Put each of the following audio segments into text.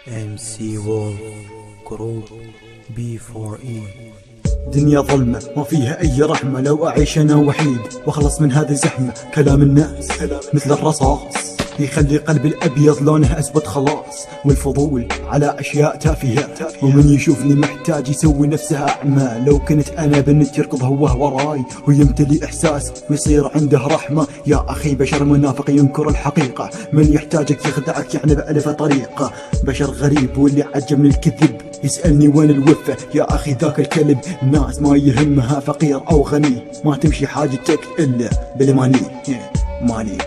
MC Wolf جروب B4E. دنيا ظلمة ما فيها أي رحمة، لو أعيش أنا وحيد وأخلص من هذه الزحمة. كلام الناس مثل الرصاص يخلي قلبي الأبيض لونه أسود خلاص، والفضول على أشياء تافهة، ومن يشوفني محتاج يسوي نفسها أعمى. لو كنت أنا بنت يركض هو وراي ويمتلي إحساس ويصير عنده رحمة. يا أخي بشر منافق ينكر الحقيقة، من يحتاجك يخدعك يعني بألف طريقة. بشر غريب واللي عجبني الكذب يسألني وين الوفة. يا أخي ذاك الكلب الناس ما يهمها فقير أو غني، ما تمشي حاجتك إلا بالماني ماني.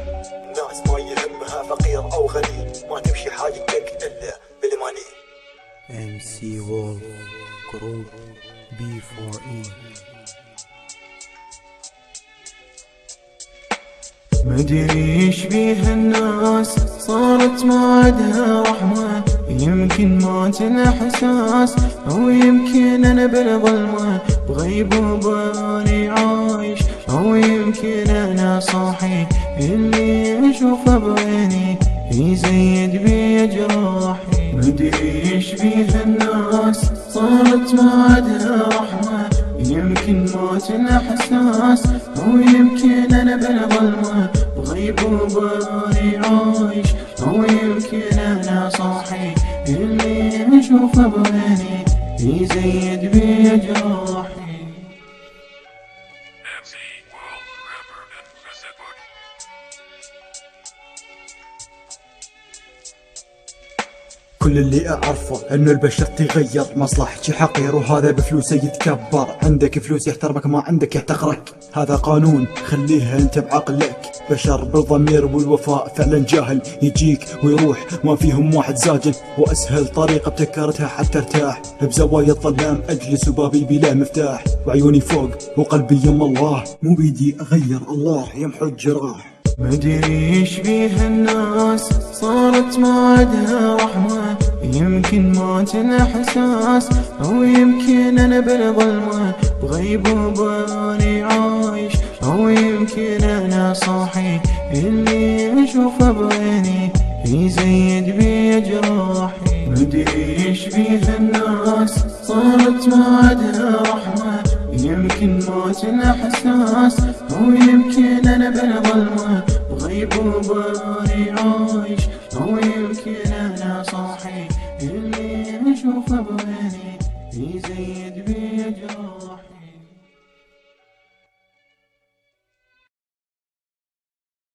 الناس ما يهمها فقير أو غني، ما تمشي حاجتك إلا بالماني. MC Wolf جروب B4E. مدري ايش بيها الناس صارت ما عدها رحمة، يمكن مات الاحساس او يمكن انا بالظلمة بغيبوبة اني عايش، او يمكن انا صاحي اللي اشوفه بعيني يزيد بي جراحي. مدري ايش بيها الناس صارت ما عدها رحمة، يمكن موت الاحساس او يمكن انا بالظلمة بغيبوبة اني عايش، او يمكن انا صاحي اللي اشوفه بعيني يزيد بي جراحي. كل اللي أعرفه إنه البشر تغير، مصلحتي حقير وهذا بفلوسه يتكبر. عندك فلوس يحترمك، ما عندك يحتقرك، هذا قانون خليها أنت بعقلك. بشر بالضمير والوفاء فعلا جاهل، يجيك ويروح ما فيهم واحد زاجل، وأسهل طريقة ابتكرتها حتى ارتاح. بزوايا الظلام أجلس وبابي بلا مفتاح، وعيوني فوق وقلبي يم الله، مو بيدي أغير الله يمحو الجراح. مدري ايش بيها الناس صارت ما عدها رحمة، يمكن مات الاحساس او يمكن انا بالظلمة بغيبوبة اني عايش، او يمكن انا صاحي اللي اشوفه بعيني يزيد بي جراحي. مدري ايش بيها الناس صارت ما عدها رحمة، يمكن موت الاحساس او يمكن انا بالظلمة بغيبوبة اني عايش، او يمكن انا صاحي اللي اشوفه بعيني يزيد بي جراحي.